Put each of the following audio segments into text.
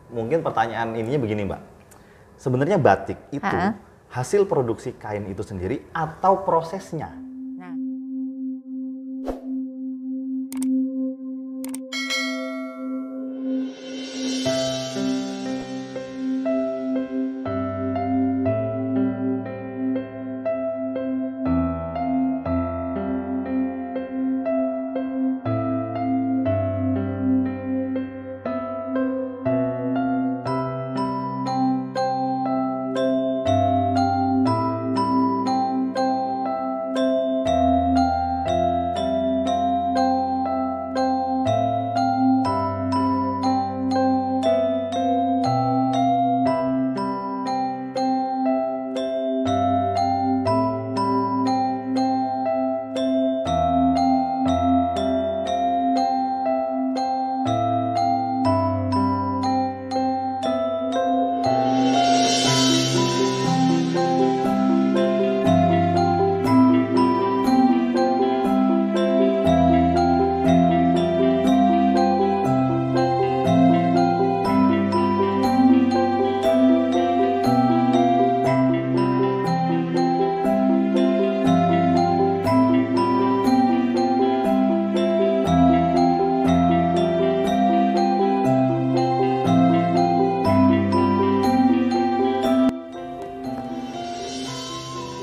mungkin pertanyaan ininya begini Mbak. Sebenarnya batik itu hasil produksi kain itu sendiri atau prosesnya? Nah,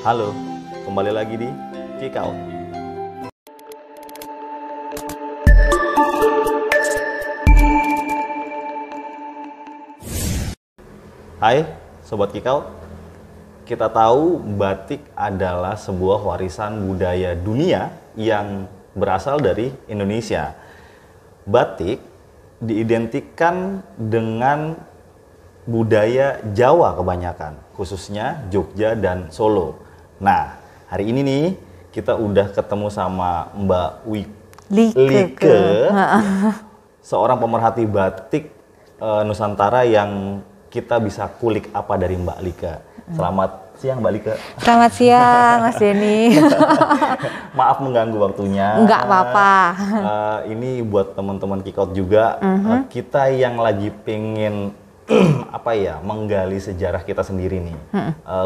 Halo, kembali lagi di Kikau. Hai, Sobat Kikau. Kita tahu batik adalah sebuah warisan budaya dunia yang berasal dari Indonesia. Batik diidentikan dengan budaya Jawa kebanyakan, khususnya Jogja dan Solo. Nah, hari ini nih kita udah ketemu sama Mbak Like, seorang pemerhati batik Nusantara yang kita bisa kulik apa dari Mbak Like. Selamat siang Mbak Like. selamat siang Mas Denny. Maaf mengganggu waktunya. Enggak apa-apa. Ini buat teman-teman Kikot juga, kita yang lagi pengen menggali sejarah kita sendiri nih,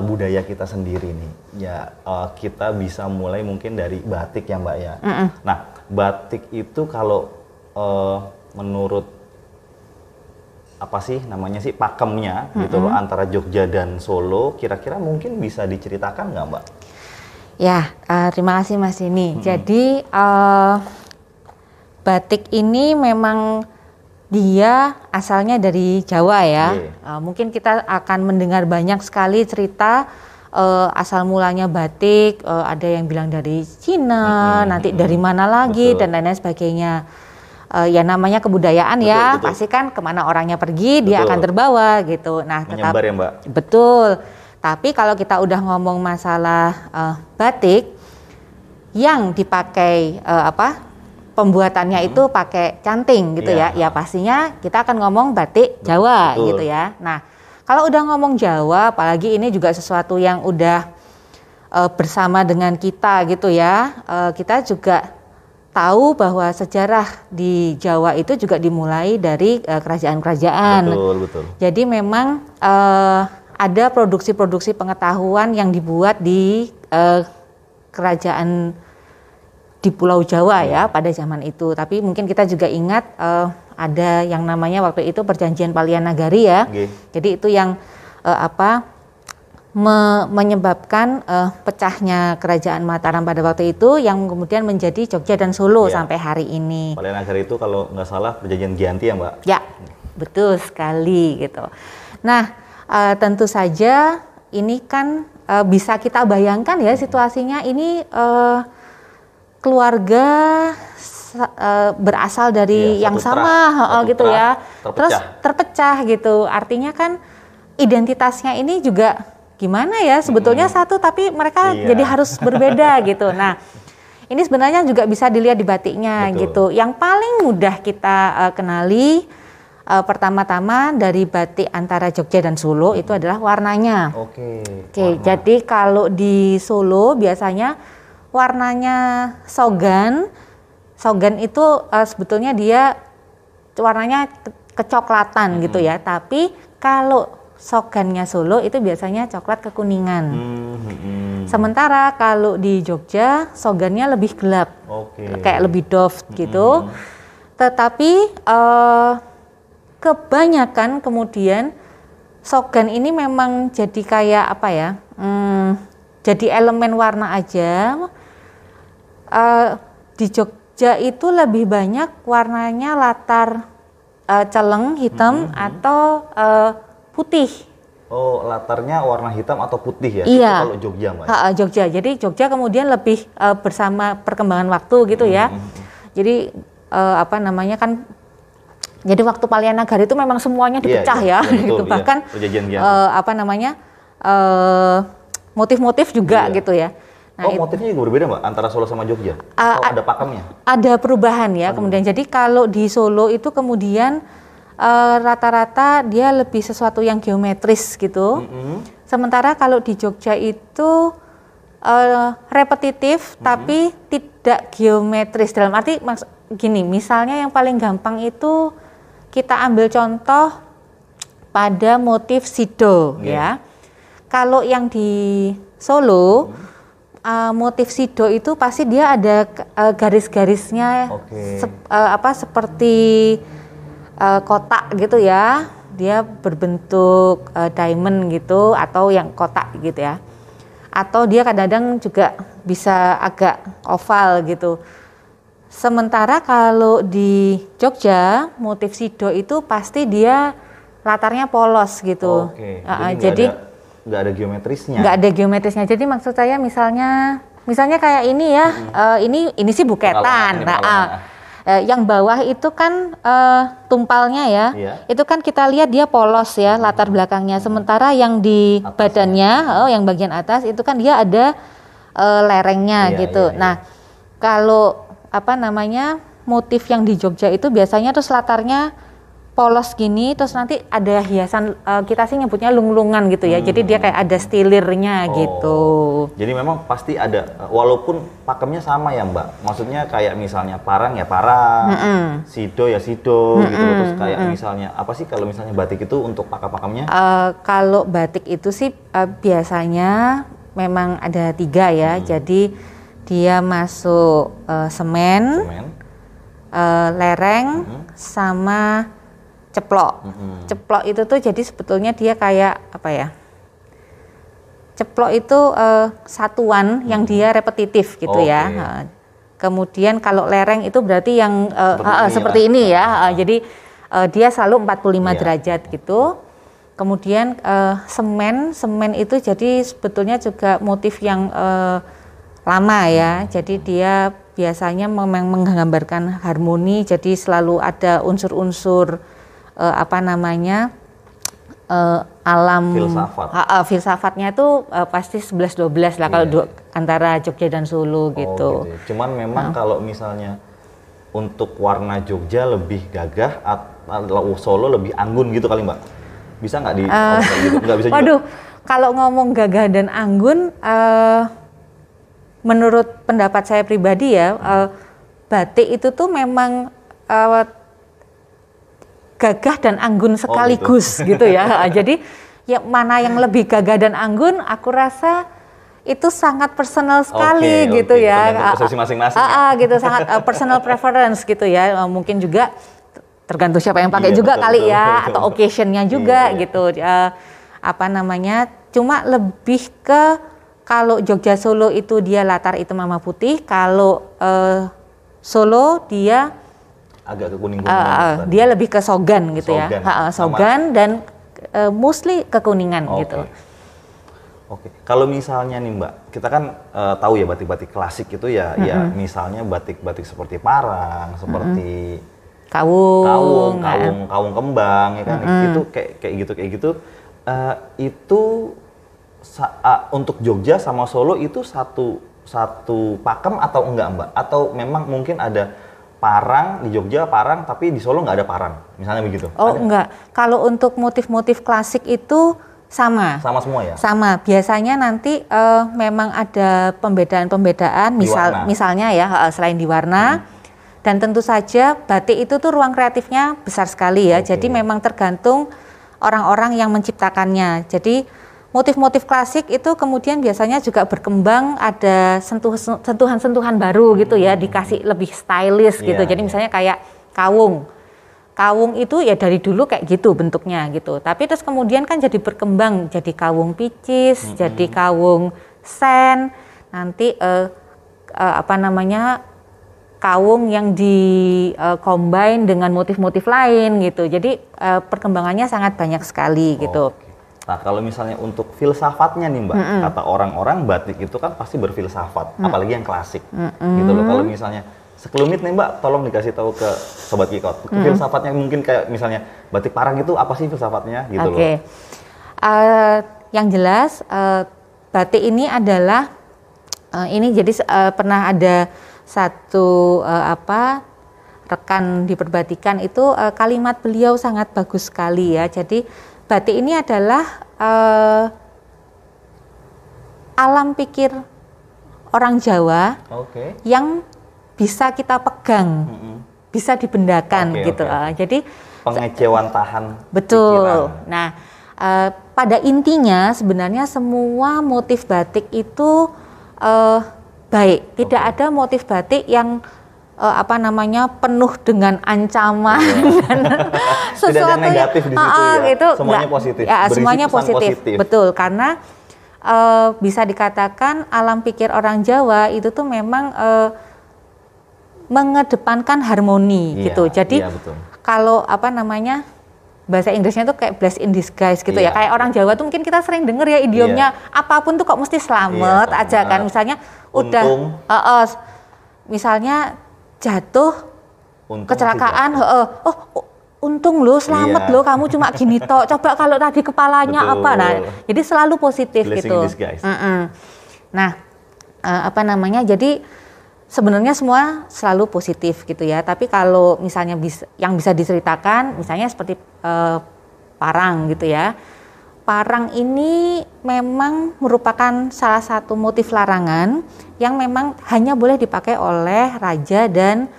budaya kita sendiri nih. Ya, kita bisa mulai mungkin dari batik ya Mbak ya. Nah, batik itu kalau menurut pakemnya gitu loh, antara Jogja dan Solo, kira-kira mungkin bisa diceritakan nggak Mbak? Ya, terima kasih Mas Denny. Jadi batik ini memang dia asalnya dari Jawa ya. Mungkin kita akan mendengar banyak sekali cerita asal mulanya batik. Ada yang bilang dari Cina, nanti dari mana lagi, dan lain-lain sebagainya. Ya namanya kebudayaan ya, pasti kan kemana orangnya pergi, dia akan terbawa gitu. Nah, menyebar ya Mbak? Betul. Tapi kalau kita udah ngomong masalah batik, yang dipakai pembuatannya itu pakai canting gitu ya. Ya pastinya kita akan ngomong batik Jawa gitu ya. Nah, kalau udah ngomong Jawa, apalagi ini juga sesuatu yang udah bersama dengan kita gitu ya. Kita juga tahu bahwa sejarah di Jawa itu juga dimulai dari kerajaan-kerajaan. Betul. Jadi memang ada produksi-produksi pengetahuan yang dibuat di kerajaan di Pulau Jawa ya pada zaman itu. Tapi mungkin kita juga ingat ada yang namanya waktu itu Perjanjian Palianagari ya. Jadi itu yang menyebabkan pecahnya Kerajaan Mataram pada waktu itu, yang kemudian menjadi Jogja dan Solo sampai hari ini. Palianagari itu kalau nggak salah Perjanjian Giyanti ya Mbak? Ya, betul sekali gitu. Nah, tentu saja ini kan bisa kita bayangkan ya situasinya ini keluarga berasal dari yang sama gitu ya, terus terpecah gitu. Artinya kan identitasnya ini juga gimana ya, sebetulnya satu tapi mereka jadi harus berbeda gitu. Nah, ini sebenarnya juga bisa dilihat di batiknya gitu. Yang paling mudah kita kenali pertama-tama dari batik antara Jogja dan Solo itu adalah warnanya. Oke. Jadi kalau di Solo biasanya warnanya sogan itu sebetulnya dia warnanya kecoklatan gitu ya. Tapi kalau sogannya Solo itu biasanya coklat kekuningan. Sementara kalau di Jogja sogannya lebih gelap, kayak lebih doff gitu. Tetapi kebanyakan kemudian sogan ini memang jadi kayak apa ya? Jadi elemen warna aja. Di Jogja itu lebih banyak warnanya latar celeng hitam atau putih. Oh, latarnya warna hitam atau putih ya? Iya. Itu kalau Jogja, Mbak. Jogja. Jadi Jogja kemudian lebih bersama perkembangan waktu gitu ya. Jadi apa namanya kan? Jadi waktu Palianagar itu memang semuanya dipecah ya, gitu. Bahkan apa namanya motif-motif juga gitu ya. Nah, motifnya juga berbeda Mbak antara Solo sama Jogja? Atau ada pakemnya? Ada perubahan ya. Kemudian jadi kalau di Solo itu kemudian rata-rata dia lebih sesuatu yang geometris gitu. Sementara kalau di Jogja itu repetitif tapi tidak geometris. Dalam arti gini, misalnya yang paling gampang itu kita ambil contoh pada motif Sido ya. Kalau yang di Solo motif Sido itu pasti dia ada garis-garisnya seperti kotak gitu ya. Dia berbentuk diamond gitu atau yang kotak gitu ya. Atau dia kadang-kadang juga bisa agak oval gitu. Sementara kalau di Jogja motif Sido itu pasti dia latarnya polos gitu. Jadi nggak ada geometrisnya. Nggak ada geometrisnya. Jadi maksud saya misalnya kayak ini ya, ini sih buketan. Yang bawah itu kan tumpalnya ya, itu kan kita lihat dia polos ya latar belakangnya. Sementara yang di badannya, yang bagian atas itu kan dia ada lerengnya gitu. Nah kalau apa namanya motif yang di Jogja itu biasanya terus latarnya polos gini, terus nanti ada hiasan, kita sih nyebutnya lung-lungan gitu ya. Jadi dia kayak ada stilirnya gitu. Jadi memang pasti ada, walaupun pakemnya sama ya Mbak. Maksudnya kayak misalnya parang ya parang, Sido ya Sido gitu. Terus kayak misalnya apa sih kalau misalnya batik itu untuk pakemnya? Kalau batik itu sih biasanya memang ada 3 ya. Jadi dia masuk semen, lereng, sama ceplok. Ceplok itu tuh jadi sebetulnya dia kayak apa ya? Ceplok itu satuan yang dia repetitif gitu ya. Kemudian kalau lereng itu berarti yang seperti ini ya. Jadi dia selalu 45 derajat gitu. Kemudian semen itu jadi sebetulnya juga motif yang lama ya. Jadi dia biasanya memang menggambarkan harmoni. Jadi selalu ada unsur-unsur apa namanya alam filsafatnya itu pasti 11-12 lah kalau antara Jogja dan Solo gitu. Cuman memang kalau misalnya untuk warna Jogja lebih gagah atau Solo lebih anggun gitu kali Mbak? Bisa nggak gitu? Nggak bisa juga? Waduh, kalau ngomong gagah dan anggun, menurut pendapat saya pribadi ya, batik itu tuh memang gagah dan anggun sekaligus gitu ya. Jadi ya mana yang lebih gagah dan anggun, aku rasa itu sangat personal sekali gitu ya. Persepsi masing-masing. Gitu, sangat personal preference gitu ya. Mungkin juga tergantung siapa yang pakai juga kali ya, atau occasionnya juga gitu. Apa namanya? Cuma lebih ke kalau Jogja Solo itu dia latar hitam sama putih, kalau Solo dia agak ke kuning-kuningan. Dia lebih ke sogan gitu ya. Sogan dan mostly kekuningan gitu. Kalau misalnya nih Mbak, kita kan tahu ya batik-batik klasik itu ya, ya misalnya batik-batik seperti parang, seperti kawung kembang, ya kan? Itu kayak gitu. Itu untuk Jogja sama Solo itu satu pakem atau enggak Mbak? Atau memang mungkin ada parang di Jogja parang tapi di Solo nggak ada parang, misalnya begitu? Enggak. Kalau untuk motif-motif klasik itu sama semua ya? Sama. Biasanya nanti memang ada pembedaan-pembedaan, misalnya ya selain di warna, Dan tentu saja batik itu tuh ruang kreatifnya besar sekali ya. Jadi memang tergantung orang-orang yang menciptakannya. Jadi motif-motif klasik itu kemudian biasanya juga berkembang, ada sentuhan-sentuhan baru gitu ya, dikasih lebih stylish gitu. Jadi misalnya kayak kawung. Kawung itu ya dari dulu kayak gitu bentuknya gitu. Tapi terus kemudian kan jadi berkembang jadi kawung picis, jadi kawung sen, nanti kawung yang combine dengan motif-motif lain gitu. Jadi perkembangannya sangat banyak sekali gitu. Nah, kalau misalnya untuk filsafatnya nih Mbak, kata orang-orang batik itu kan pasti berfilsafat, apalagi yang klasik gitu loh. Kalau misalnya sekelumit nih Mbak, tolong dikasih tahu ke Sobat Kikot. Filsafatnya mungkin kayak misalnya batik parang itu apa sih filsafatnya gitu loh. Yang jelas batik ini adalah pernah ada satu rekan di perbatikan itu kalimat beliau sangat bagus sekali ya. Jadi batik ini adalah alam pikir orang Jawa yang bisa kita pegang, bisa dibendakan gitu. Jadi pengecewantahan betul. Pikiran. Nah, pada intinya sebenarnya semua motif batik itu baik. Tidak ada motif batik yang penuh dengan ancaman dan sesuatu tidak ada negatif di situ ya. Itu semuanya positif. Ya, semuanya positif. Positif. Betul, karena bisa dikatakan alam pikir orang Jawa itu tuh memang mengedepankan harmoni gitu. Jadi kalau bahasa Inggrisnya tuh kayak blessed in disguise gitu ya. Kayak orang Jawa tuh mungkin kita sering denger ya idiomnya apapun tuh kok mesti selamat aja kan. Misalnya misalnya jatuh kecelakaan, untung lo selamat lo, kamu cuma gini toh. Coba kalau tadi kepalanya jadi selalu positif blessing gitu. Nah, jadi sebenarnya semua selalu positif gitu ya. Tapi kalau misalnya yang bisa diceritakan, misalnya seperti parang gitu ya. Parang ini memang merupakan salah satu motif larangan yang memang hanya boleh dipakai oleh raja dan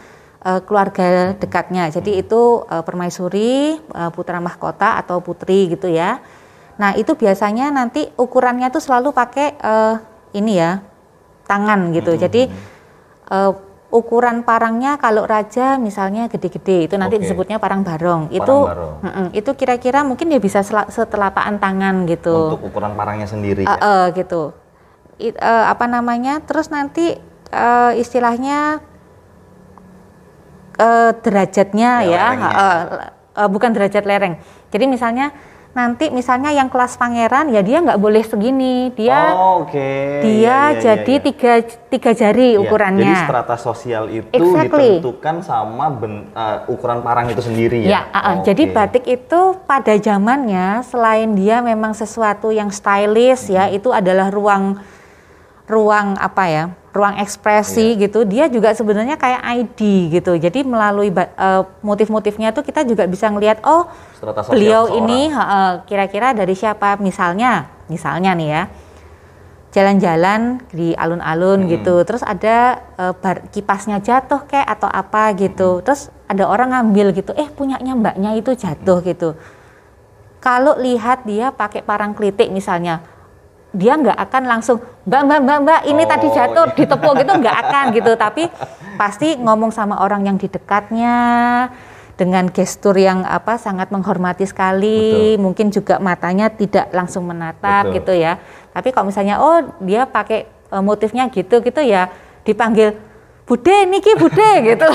keluarga dekatnya. Jadi itu permaisuri, putra mahkota atau putri gitu ya. Nah itu biasanya nanti ukurannya tuh selalu pakai tangan gitu. Jadi ukuran parangnya kalau raja misalnya gede-gede itu nanti disebutnya parang barong. Itu kira-kira mungkin dia bisa setelapaan tangan gitu. Untuk ukuran parangnya sendiri. Gitu. Terus nanti istilahnya derajatnya bukan derajat lereng. Jadi misalnya yang kelas pangeran ya dia nggak boleh segini, dia jadi tiga jari ukurannya. Jadi strata sosial itu ditentukan sama ukuran parang itu sendiri ya. Jadi batik itu pada zamannya selain dia memang sesuatu yang stylish ya, itu adalah ruang ekspresi gitu. Dia juga sebenarnya kayak ID gitu. Jadi melalui motif-motifnya tuh kita juga bisa ngelihat beliau ini kira-kira dari siapa. Misalnya nih ya, jalan-jalan di alun-alun gitu. Terus ada kipasnya jatuh kayak atau apa gitu. Terus ada orang ngambil gitu. Punyanya mbaknya itu jatuh gitu. Kalau lihat dia pakai parang klitik misalnya, dia nggak akan langsung mbak ini tadi jatuh ditepuk gitu, nggak akan gitu, tapi pasti ngomong sama orang yang di dekatnya dengan gestur yang sangat menghormati sekali. Mungkin juga matanya tidak langsung menatap gitu ya. Tapi kalau misalnya dia pakai motifnya gitu ya dipanggil Bude niki Bude gitu.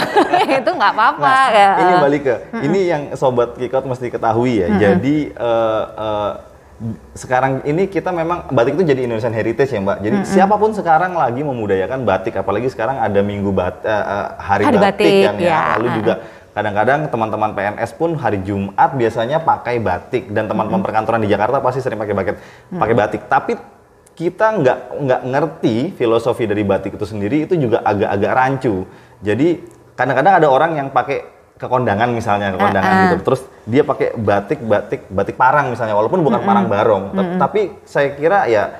Itu nggak apa-apa. Ini balik ke ini yang Sobat Kikot mesti ketahui ya. Jadi sekarang ini kita memang batik itu jadi Indonesian Heritage ya Mbak. Jadi siapapun sekarang lagi memudayakan batik, apalagi sekarang ada hari batik kan ya. Lalu juga kadang-kadang teman-teman PNS pun hari Jumat biasanya pakai batik, dan teman-teman perkantoran di Jakarta pasti sering pakai batik. Tapi kita nggak ngerti filosofi dari batik itu sendiri, itu juga agak-agak rancu. Jadi kadang-kadang ada orang yang pakai ke kondangan gitu, terus dia pakai batik parang misalnya, walaupun bukan parang barong, tapi saya kira ya,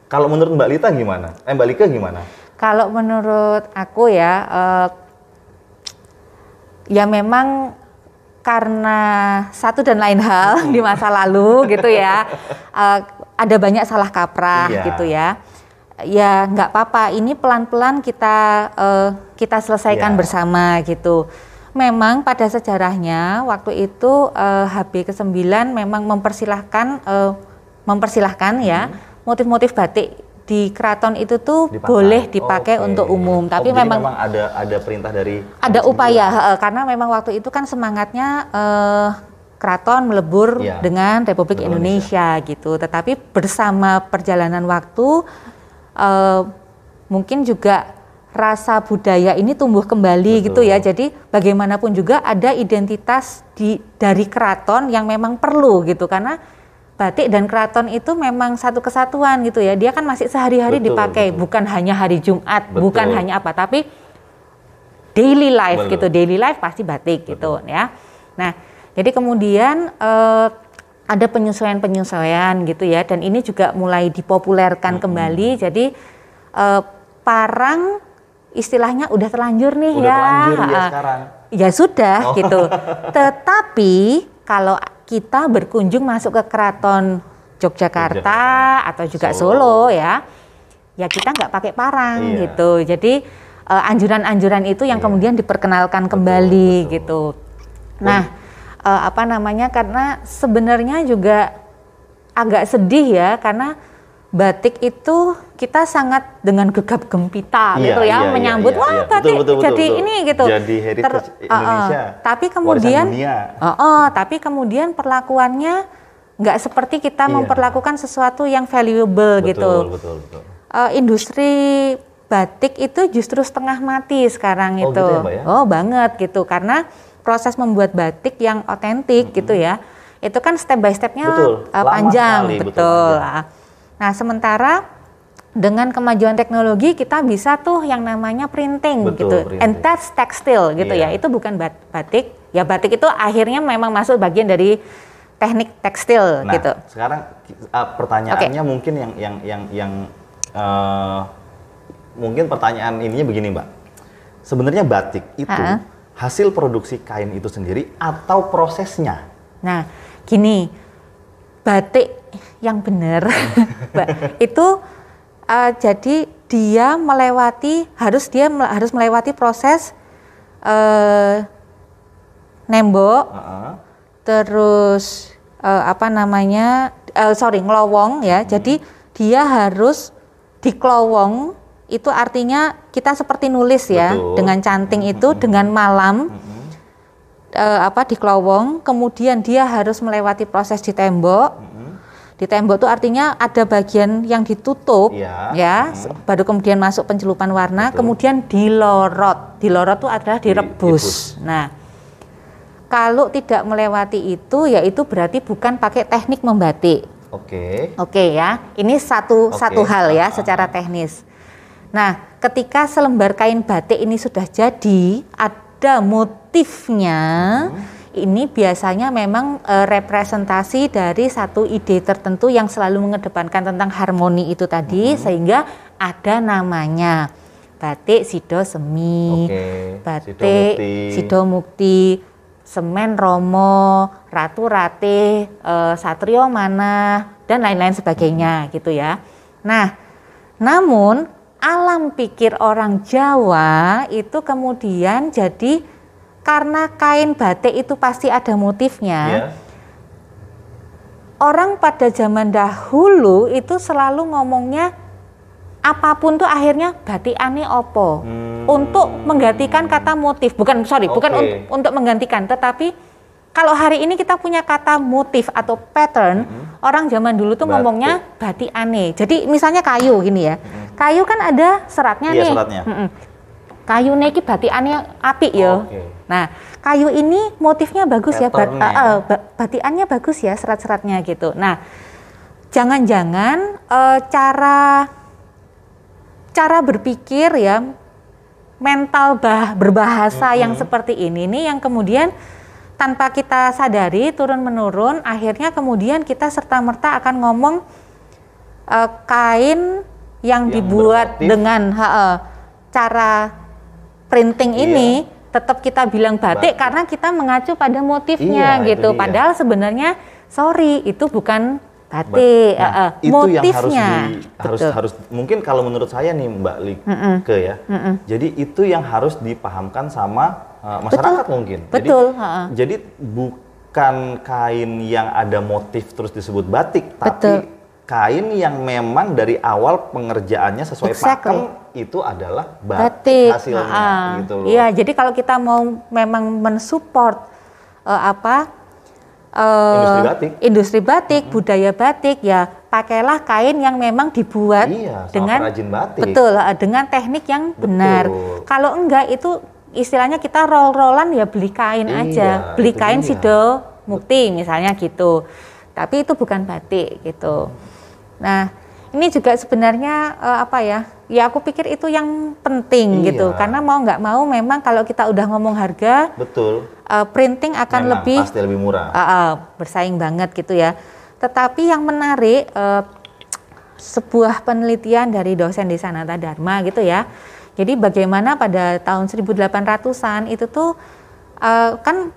kalau menurut Mbak Lita gimana? Mbak Lika gimana? Kalau menurut aku ya, ya memang karena satu dan lain hal di masa lalu gitu ya, ada banyak salah kaprah gitu ya. Ya nggak apa-apa, ini pelan-pelan kita selesaikan bersama gitu. Memang pada sejarahnya waktu itu HB ke-9 memang mempersilahkan ya motif-motif batik di keraton itu tuh boleh dipakai untuk umum, tapi memang ada perintah dari ada upaya karena memang waktu itu kan semangatnya keraton melebur dengan Republik Indonesia gitu. Tetapi bersama perjalanan waktu mungkin juga rasa budaya ini tumbuh kembali gitu ya. Jadi bagaimanapun juga ada identitas dari keraton yang memang perlu gitu, karena batik dan keraton itu memang satu kesatuan gitu ya. Dia kan masih sehari-hari dipakai, bukan hanya hari Jumat, bukan hanya apa, tapi daily life gitu. Daily life pasti batik gitu ya. Nah, jadi kemudian ada penyesuaian-penyesuaian gitu ya, dan ini juga mulai dipopulerkan kembali. Jadi parang istilahnya udah terlanjur nih sekarang. Ya sudah gitu. Tetapi kalau kita berkunjung masuk ke keraton Yogyakarta atau juga Solo ya kita nggak pakai parang gitu. Jadi anjuran-anjuran itu yang kemudian diperkenalkan kembali gitu. Nah, karena sebenarnya juga agak sedih ya, karena batik itu kita sangat dengan gegap gempita gitu ya menyambut batik jadi ini gitu. Jadi heritage Indonesia. Tapi kemudian perlakuannya nggak seperti kita memperlakukan sesuatu yang valuable gitu. Betul. Industri batik itu justru setengah mati sekarang itu. Gitu ya, Mbak, ya? Banget gitu, karena proses membuat batik yang otentik gitu ya. Itu kan step by stepnya panjang, betul. Nah, sementara dengan kemajuan teknologi kita bisa tuh yang namanya printing gitu. And that's textile gitu ya. Itu bukan batik. Ya batik itu akhirnya memang masuk bagian dari teknik tekstil gitu. Sekarang pertanyaannya mungkin yang mungkin pertanyaan ininya begini, Mbak. Sebenarnya batik itu hasil produksi kain itu sendiri atau prosesnya? Nah, gini, batik yang benar itu jadi dia harus melewati proses nembok, terus ngelowong ya. Jadi dia harus dikelowong, itu artinya kita seperti nulis ya, dengan canting itu dengan malam dikelowong, kemudian dia harus melewati proses di tembok. Di tembok itu artinya ada bagian yang ditutup baru kemudian masuk pencelupan warna, kemudian dilorot. Dilorot itu adalah direbus. Nah, kalau tidak melewati itu, ya itu berarti bukan pakai teknik membatik. Oke ya. Ini satu hal ya secara teknis. Nah, ketika selembar kain batik ini sudah jadi, ada motifnya. Ini biasanya memang representasi dari satu ide tertentu yang selalu mengedepankan tentang harmoni itu tadi, sehingga ada namanya batik Sido Semi, batik Sido Mukti, Semen Romo, Ratu Ratih, Satrio Manah, dan lain-lain sebagainya gitu ya. Nah, namun alam pikir orang Jawa itu kemudian jadi, karena kain batik itu pasti ada motifnya. Orang pada zaman dahulu itu selalu ngomongnya apapun tuh akhirnya batikane opo. Untuk menggantikan kata motif, bukan untuk menggantikan, tetapi kalau hari ini kita punya kata motif atau pattern, orang zaman dulu tuh ngomongnya batikane. Jadi misalnya kayu gini ya. Kayu kan ada seratnya nih. Seratnya. Kayu iki batikane apik ya. Nah, kayu ini motifnya bagus ya, batikannya bagus ya, serat-seratnya gitu. Nah, jangan-jangan cara berpikir ya, mental berbahasa yang seperti ini nih yang kemudian tanpa kita sadari turun-menurun, akhirnya kemudian kita serta-merta akan ngomong kain yang dibuat dengan cara printing ini tetap kita bilang batik karena kita mengacu pada motifnya gitu. Padahal sebenarnya sorry, itu bukan batik. Itu motifnya yang harus mungkin kalau menurut saya nih Mbak Like ya. Jadi itu yang harus dipahamkan sama masyarakat mungkin. Betul. Jadi bukan kain yang ada motif terus disebut batik, tapi kain yang memang dari awal pengerjaannya sesuai pakem itu adalah batik hasilnya gitu loh. Iya, jadi kalau kita mau memang mensupport industri batik, budaya batik, ya pakailah kain yang memang dibuat dengan perajin batik. Dengan teknik yang benar. Kalau enggak itu istilahnya kita roll-rollan ya beli kain aja, beli kain Sido Mukti misalnya gitu. Tapi itu bukan batik gitu. Nah, ini juga sebenarnya ya aku pikir itu yang penting gitu. Karena mau nggak mau memang kalau kita udah ngomong harga, printing akan pasti lebih murah. Bersaing banget gitu ya. Tetapi yang menarik sebuah penelitian dari dosen di Sanata Dharma gitu ya. Jadi bagaimana pada tahun 1800-an itu tuh kan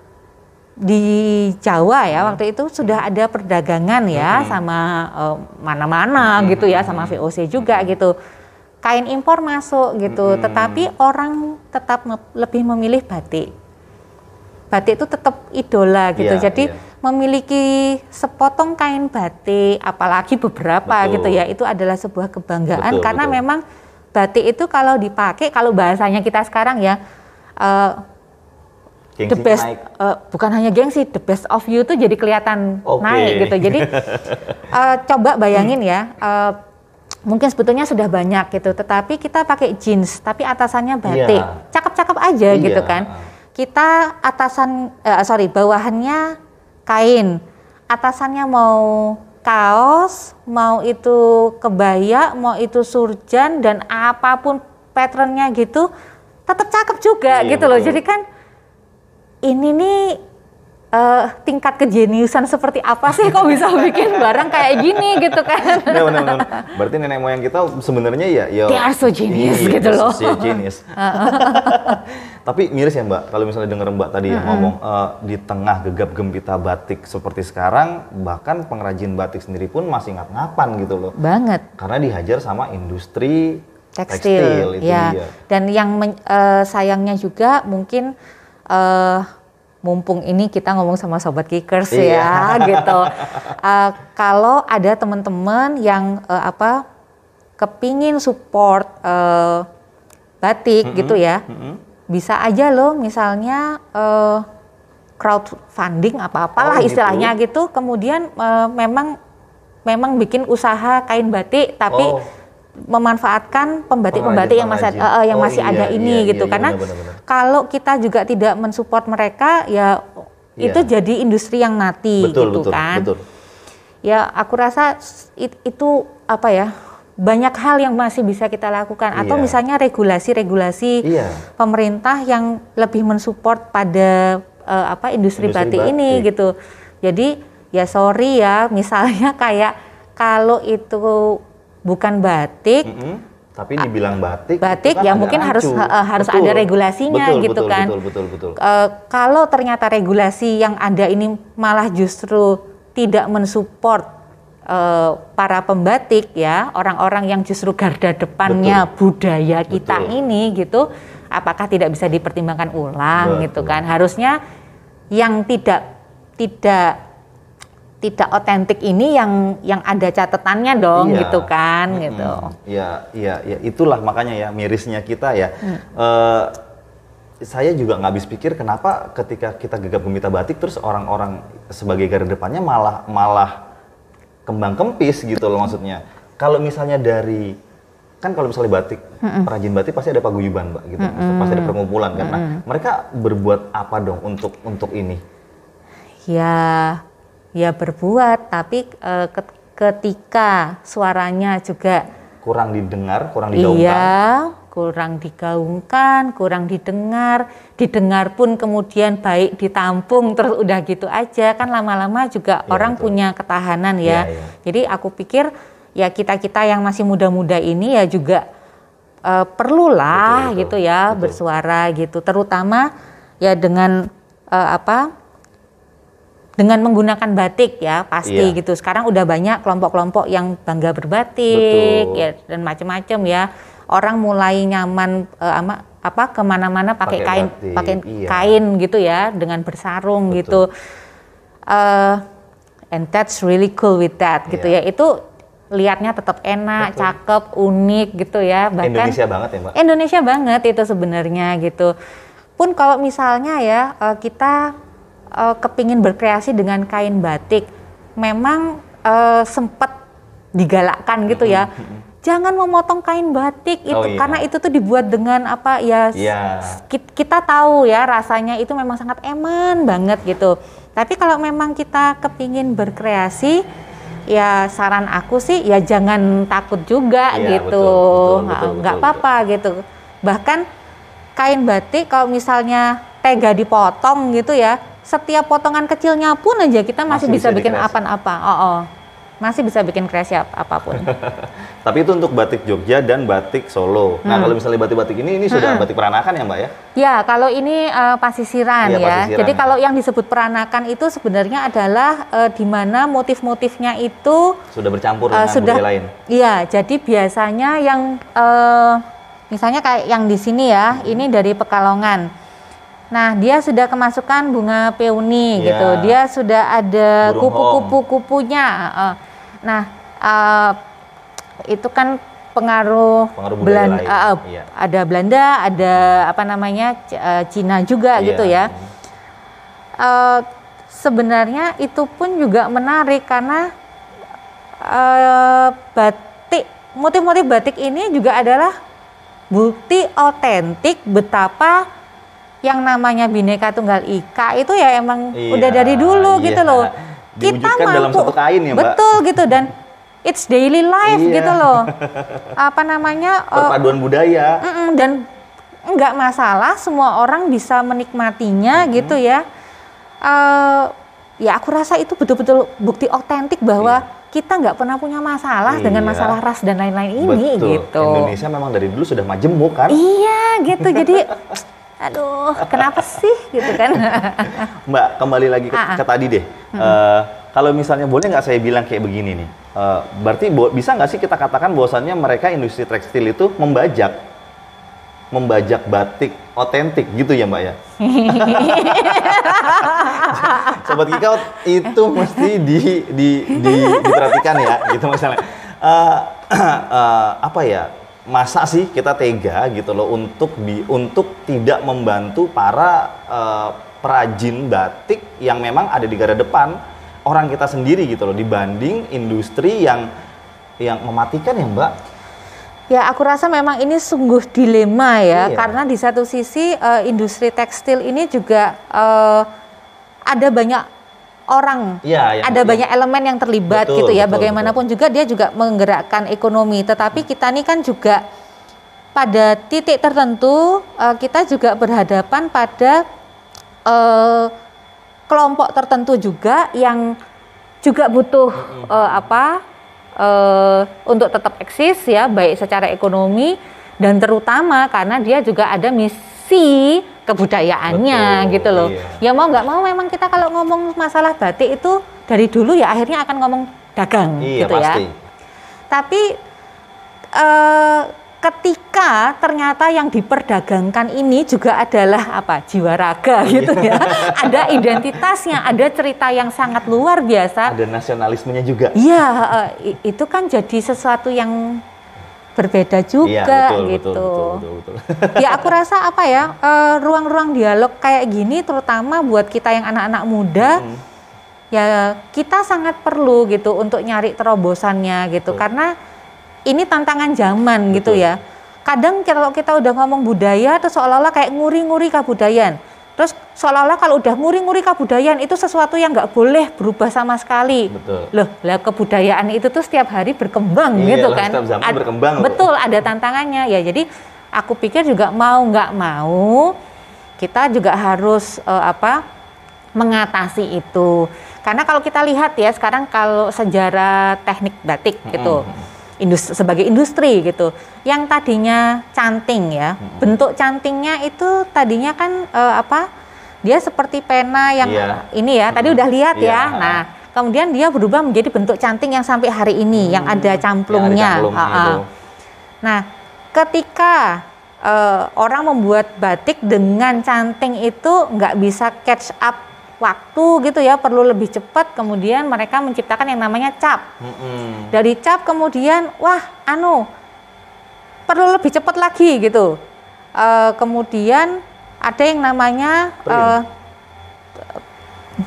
di Jawa ya waktu itu sudah ada perdagangan ya sama mana-mana gitu ya, sama VOC juga gitu. Kain impor masuk gitu, tetapi orang tetap lebih memilih batik. Batik itu tetap idola gitu. Jadi memiliki sepotong kain batik, apalagi beberapa gitu ya, itu adalah sebuah kebanggaan karena memang batik itu kalau dipakai, kalau bahasanya kita sekarang ya the best, bukan hanya gengsi, the best of you tuh jadi kelihatan naik gitu. Jadi coba bayangin ya, mungkin sebetulnya sudah banyak gitu, tetapi kita pakai jeans, tapi atasannya batik, cakep-cakep aja gitu kan. Kita bawahannya kain, atasannya mau kaos, mau itu kebaya, mau itu surjan dan apapun patternnya gitu, tetap cakep juga gitu loh. Jadi kan ini nih tingkat kejeniusan seperti apa sih kok bisa bikin barang kayak gini gitu kan? Benar. Berarti nenek moyang kita sebenarnya ya they are so genius gitu loh. So genius. Tapi miris ya Mbak, kalau misalnya denger Mbak tadi yang ngomong di tengah gegap gempita batik seperti sekarang, bahkan pengrajin batik sendiri pun masih ngap-ngapan gitu loh. Banget. Karena dihajar sama industri tekstil itu dia. Dan yang sayangnya juga mungkin mumpung ini kita ngomong sama Sobat Kickers ya gitu. Kalau ada teman-teman yang kepingin support batik gitu ya, bisa aja loh misalnya crowdfunding apa-apalah istilahnya gitu. Kemudian memang bikin usaha kain batik tapi memanfaatkan pembatik-pembatik yang masih ada ini gitu. Karena benar. Kalau kita juga tidak mensupport mereka ya itu jadi industri yang mati betul. Ya aku rasa itu banyak hal yang masih bisa kita lakukan atau misalnya regulasi pemerintah yang lebih mensupport pada industri batik ini gitu. Jadi ya sorry ya misalnya kayak kalau itu bukan batik, tapi dibilang batik kan ya mungkin harus ada regulasinya gitu kan. Betul. Kalau ternyata regulasi yang ada ini malah justru tidak mensupport para pembatik ya, orang-orang yang justru garda depannya budaya kita ini gitu, apakah tidak bisa dipertimbangkan ulang gitu kan? Harusnya yang tidak otentik ini yang ada catatannya dong gitu kan gitu. Ya itulah makanya ya mirisnya kita ya. Saya juga nggak habis pikir kenapa ketika kita gegap gempita batik terus orang-orang sebagai garda depannya malah kembang kempis gitu loh maksudnya. Kalau misalnya kalau misalnya batik, perajin batik pasti ada paguyuban Mbak gitu. Pasti ada perkumpulan kan. Nah, mereka berbuat apa dong untuk ini? Ya berbuat, tapi ketika suaranya juga kurang didengar, kurang digaungkan. Iya, kurang digaungkan, kurang didengar pun kemudian baik ditampung terus udah gitu aja kan lama-lama juga orang punya ketahanan ya. Jadi aku pikir ya kita-kita yang masih muda-muda ini ya juga perlulah Betul. gitu ya, bersuara gitu, terutama ya dengan dengan menggunakan batik ya pasti gitu. Sekarang udah banyak kelompok-kelompok yang bangga berbatik ya dan macam-macam ya. Orang mulai nyaman kemana-mana pakai kain gitu ya, dengan bersarung gitu. And that's really cool with that gitu ya. Itu lihatnya tetap enak, cakep, unik gitu ya. Bahkan Indonesia banget ya Mbak? Indonesia banget itu sebenarnya gitu. Pun kalau misalnya ya kita kepingin berkreasi dengan kain batik, memang sempat digalakkan gitu ya. Jangan memotong kain batik itu karena itu tuh dibuat dengan kita tahu ya rasanya itu memang sangat eman banget gitu. Tapi kalau memang kita kepingin berkreasi, ya saran aku sih ya jangan takut juga gitu, nggak apa-apa gitu. Bahkan kain batik kalau misalnya tega dipotong gitu ya, setiap potongan kecilnya pun aja kita masih bisa bikin apa-apa. Masih bisa bikin kreasi apapun. Tapi itu untuk batik Jogja dan batik Solo. Nah kalau misalnya batik-batik ini sudah batik peranakan ya Mbak ya? Ya kalau ini pasisiran ya. Pasisiran, jadi kalau yang disebut peranakan itu sebenarnya adalah di mana motif-motifnya itu sudah bercampur dengan budaya lain. Iya, jadi biasanya yang misalnya kayak yang di sini ya, ini dari Pekalongan. Nah, dia sudah kemasukan bunga peony gitu. Dia sudah ada kupu-kupu-kupunya. Itu kan pengaruh Belanda, ada Belanda, ada Cina juga gitu ya. Sebenarnya itu pun juga menarik karena motif-motif batik ini juga adalah bukti otentik betapa yang namanya Bhinneka Tunggal Ika itu ya emang udah dari dulu gitu loh. Kita mampu dalam satu kain ya Mbak. Betul gitu, dan it's daily life gitu loh. Perpaduan budaya. Dan nggak masalah, semua orang bisa menikmatinya gitu ya. Ya aku rasa itu betul-betul bukti otentik bahwa kita nggak pernah punya masalah dengan masalah ras dan lain-lain ini gitu. Indonesia memang dari dulu sudah majemuk kan? Iya gitu, jadi aduh kenapa sih gitu kan. Mbak kembali lagi ke tadi deh. Kalau misalnya boleh nggak saya bilang kayak begini nih, berarti bisa nggak sih kita katakan bahwasannya mereka industri tekstil itu membajak batik otentik gitu ya Mbak ya? Sobat Kikaut itu mesti diperhatikan ya gitu misalnya. Masa sih kita tega gitu loh untuk tidak membantu para perajin batik yang memang ada di garda depan, orang kita sendiri gitu loh, dibanding industri yang mematikan ya Mbak? Ya aku rasa memang ini sungguh dilema ya, karena di satu sisi industri tekstil ini juga ada banyak orang, banyak elemen yang terlibat gitu ya. Bagaimanapun juga dia juga menggerakkan ekonomi. Tetapi kita ini kan juga pada titik tertentu kita juga berhadapan pada kelompok tertentu juga yang juga butuh untuk tetap eksis ya, baik secara ekonomi dan terutama karena dia juga ada misi kebudayaannya gitu loh. Ya mau nggak mau memang kita kalau ngomong masalah batik itu dari dulu ya akhirnya akan ngomong dagang gitu pasti. Ya. Tapi ketika ternyata yang diperdagangkan ini juga adalah jiwa raga gitu ya. Ada identitasnya, ada cerita yang sangat luar biasa. Ada nasionalismenya juga. Iya, itu kan jadi sesuatu yang berbeda juga gitu. Betul. Ya aku rasa ruang-ruang dialog kayak gini terutama buat kita yang anak-anak muda ya kita sangat perlu gitu untuk nyari terobosannya gitu. Karena ini tantangan zaman gitu ya. Kadang kalau kita udah ngomong budaya terus seolah-olah kayak nguri-nguri kebudayaan. Terus seolah-olah kalau udah nguri-nguri kebudayaan itu sesuatu yang nggak boleh berubah sama sekali. Loh, kebudayaan itu tuh setiap hari berkembang gitu kan. Setiap zaman berkembang. Betul, ada tantangannya ya. Jadi aku pikir juga mau nggak mau kita juga harus mengatasi itu. Karena kalau kita lihat ya sekarang kalau sejarah teknik batik gitu, sebagai industri gitu. Yang tadinya canting ya, bentuk cantingnya itu tadinya kan dia seperti pena yang ini ya, tadi udah lihat ya. Nah, kemudian dia berubah menjadi bentuk canting yang sampai hari ini yang ada camplungnya. Nah, ketika orang membuat batik dengan canting itu nggak bisa catch up waktu gitu ya, perlu lebih cepat, kemudian mereka menciptakan yang namanya cap. Dari cap kemudian perlu lebih cepat lagi gitu. Kemudian ada yang namanya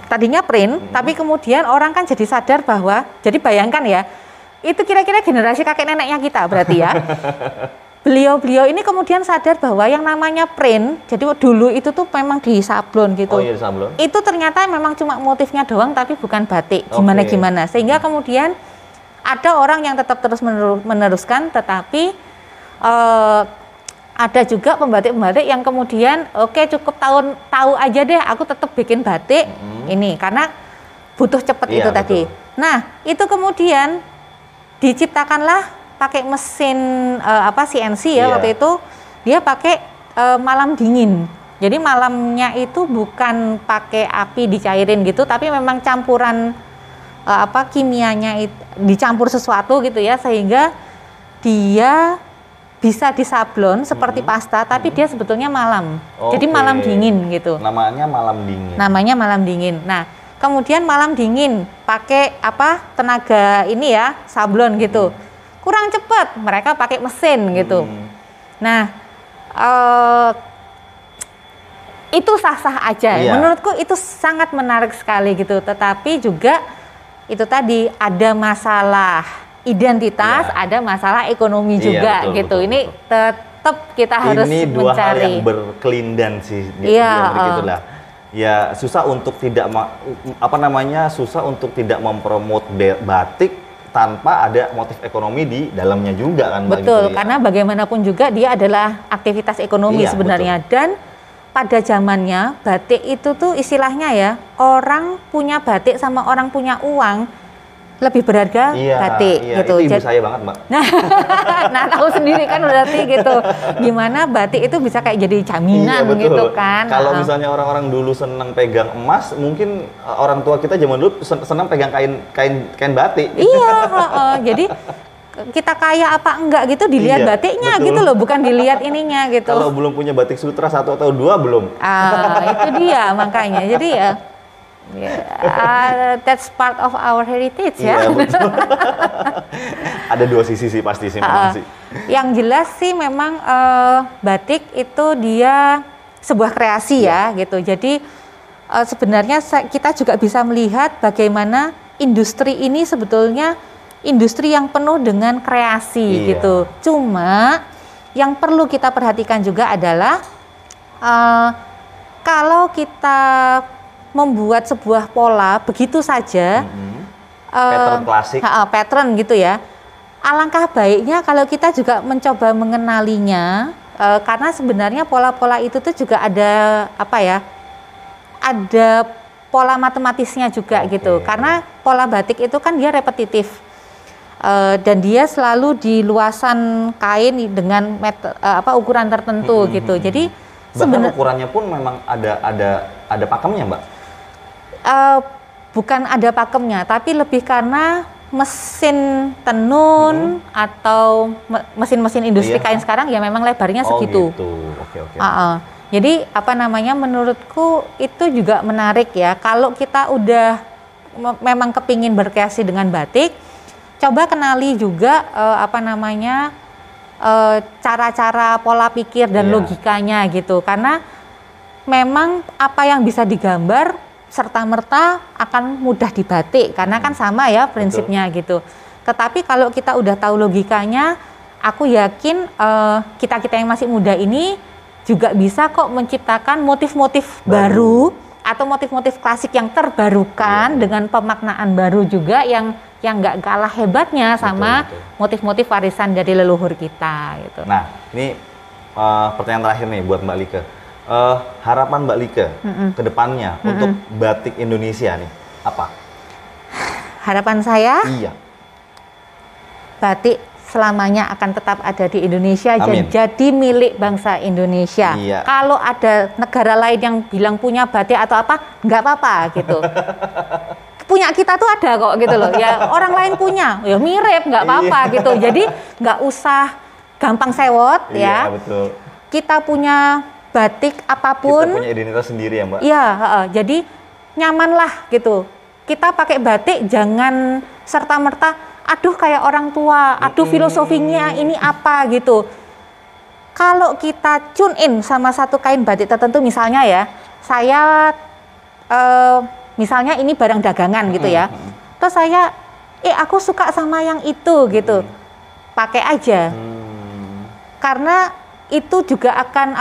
tadinya print, tapi kemudian orang kan jadi sadar bahwa, jadi bayangkan ya, itu kira-kira generasi kakek neneknya kita berarti ya. Beliau-beliau ini kemudian sadar bahwa yang namanya print, jadi dulu itu tuh memang di sablon gitu. Sablon. Itu ternyata memang cuma motifnya doang, tapi bukan batik. Gimana-gimana. Sehingga kemudian ada orang yang tetap terus meneruskan, tetapi ada juga pembatik-pembatik yang kemudian cukup tahu aja deh, aku tetap bikin batik ini karena butuh cepat itu tadi. Nah, itu kemudian diciptakanlah pakai mesin CNC ya waktu itu, dia pakai malam dingin. Jadi malamnya itu bukan pakai api dicairin gitu, tapi memang campuran kimianya dicampur sesuatu gitu ya, sehingga dia bisa disablon seperti pasta, tapi dia sebetulnya malam. Jadi malam dingin gitu. Namanya malam dingin. Namanya malam dingin. Nah, kemudian malam dingin pakai tenaga ini ya, sablon gitu. Kurang cepat, mereka pakai mesin gitu. Nah, itu sah-sah aja. Menurutku itu sangat menarik sekali gitu. Tetapi juga itu tadi ada masalah identitas, ada masalah ekonomi juga gitu. Ini tetap kita harus mencari. Ini dua hal yang berkelindan sih. Begitulah. Ya susah untuk tidak susah untuk tidak mempromot batik tanpa ada motif ekonomi di dalamnya juga kan. Betul, gitu, karena bagaimanapun juga dia adalah aktivitas ekonomi sebenarnya. Betul. Dan pada zamannya batik itu tuh istilahnya ya, orang punya batik sama orang punya uang lebih berharga batik gitu. Itu ibu saya banget, Mbak. Nah, tahu sendiri kan berarti gitu. Gimana batik itu bisa kayak jadi jaminan gitu kan. Kalau misalnya orang-orang dulu senang pegang emas, mungkin orang tua kita zaman dulu senang pegang kain batik. Jadi kita kaya apa enggak gitu dilihat batiknya gitu loh, bukan dilihat ininya gitu. Kalau belum punya batik sutra 1 atau 2 belum. Itu dia makanya. Jadi ya that's part of our heritage ya. Betul. Ada 2 sisi sih pasti sih memang sih. Yang jelas sih memang batik itu dia sebuah kreasi ya gitu. Jadi sebenarnya kita juga bisa melihat bagaimana industri ini sebetulnya industri yang penuh dengan kreasi gitu. Cuma yang perlu kita perhatikan juga adalah kalau kita membuat sebuah pola begitu saja, pattern klasik, pattern gitu ya. Alangkah baiknya kalau kita juga mencoba mengenalinya, karena sebenarnya pola-pola itu tuh juga ada ada pola matematisnya juga gitu. Karena pola batik itu kan dia repetitif, dan dia selalu di luasan kain dengan ukuran tertentu gitu. Jadi bahkan ukurannya pun memang ada pakemnya, Mbak. Bukan ada pakemnya, tapi lebih karena mesin tenun atau mesin-mesin industri kain sekarang ya memang lebarnya segitu. Gitu. Oke. Jadi menurutku itu juga menarik ya. Kalau kita udah memang kepingin berkreasi dengan batik, coba kenali juga cara-cara pola pikir dan logikanya gitu. Karena memang apa yang bisa digambar serta-merta akan mudah dibatik karena kan sama ya prinsipnya gitu. Tetapi kalau kita udah tahu logikanya, aku yakin kita-kita yang masih muda ini juga bisa kok menciptakan motif-motif baru atau motif-motif klasik yang terbarukan dengan pemaknaan baru juga yang nggak kalah hebatnya sama motif-motif warisan dari leluhur kita gitu. Nah, ini pertanyaan terakhir nih buat Mbak Like. Harapan Mbak Like ke depannya untuk batik Indonesia nih apa? Harapan saya? Iya. Batik selamanya akan tetap ada di Indonesia dan Amin. jadi milik bangsa Indonesia. Iya. Kalau ada negara lain yang bilang punya batik atau apa, nggak apa-apa gitu. Punya kita tuh ada kok gitu loh. Ya orang lain punya, ya mirip, nggak apa-apa gitu. Jadi nggak usah gampang sewot ya. Iya, betul. Kita punya batik apapun. Kita punya identitas sendiri ya, Mbak. Iya, jadi nyaman lah gitu. Kita pakai batik jangan serta-merta, aduh kayak orang tua, aduh filosofinya ini apa gitu. Kalau kita tune in sama satu kain batik tertentu, misalnya ya, saya misalnya ini barang dagangan gitu ya, terus saya, aku suka sama yang itu gitu, pakai aja, karena itu juga akan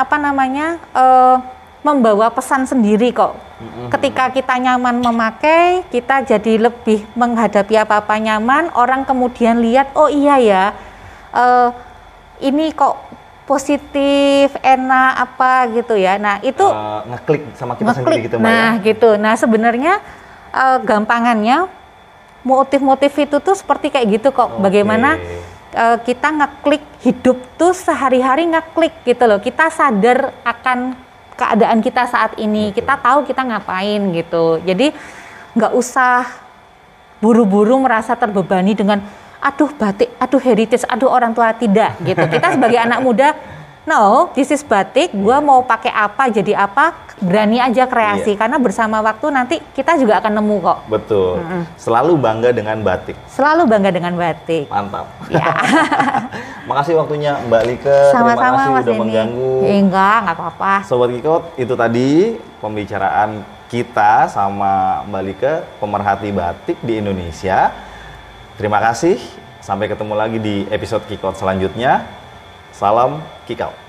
membawa pesan sendiri kok. Ketika kita nyaman memakai, kita jadi lebih menghadapi apa-apa nyaman. Orang kemudian lihat, oh iya ya, ini kok positif, enak apa gitu ya. Nah itu ngeklik sama kita sendiri gitu, Mbak. Nah gitu. Nah sebenarnya gampangannya motif-motif itu tuh seperti kayak gitu kok. Bagaimana kita ngeklik hidup tuh sehari-hari ngeklik gitu loh. Kita sadar akan keadaan kita saat ini. Betul. Kita tahu kita ngapain gitu. Jadi nggak usah buru-buru merasa terbebani dengan aduh batik, aduh heritage, aduh orang tua, tidak gitu. Kita sebagai anak muda, no, this is batik, gua mau pakai apa, jadi apa, berani aja kreasi. Karena bersama waktu nanti kita juga akan nemu kok. Betul. Selalu bangga dengan batik. Selalu bangga dengan batik. Mantap. Ya. Makasih waktunya Mbak Like. Sama-sama, terima kasih Mas udah Denny. mengganggu. Enggak apa-apa. Sobat Kikot, itu tadi pembicaraan kita sama Mbak Like, pemerhati batik di Indonesia. Terima kasih. Sampai ketemu lagi di episode Kikot selanjutnya. Salam Kikau.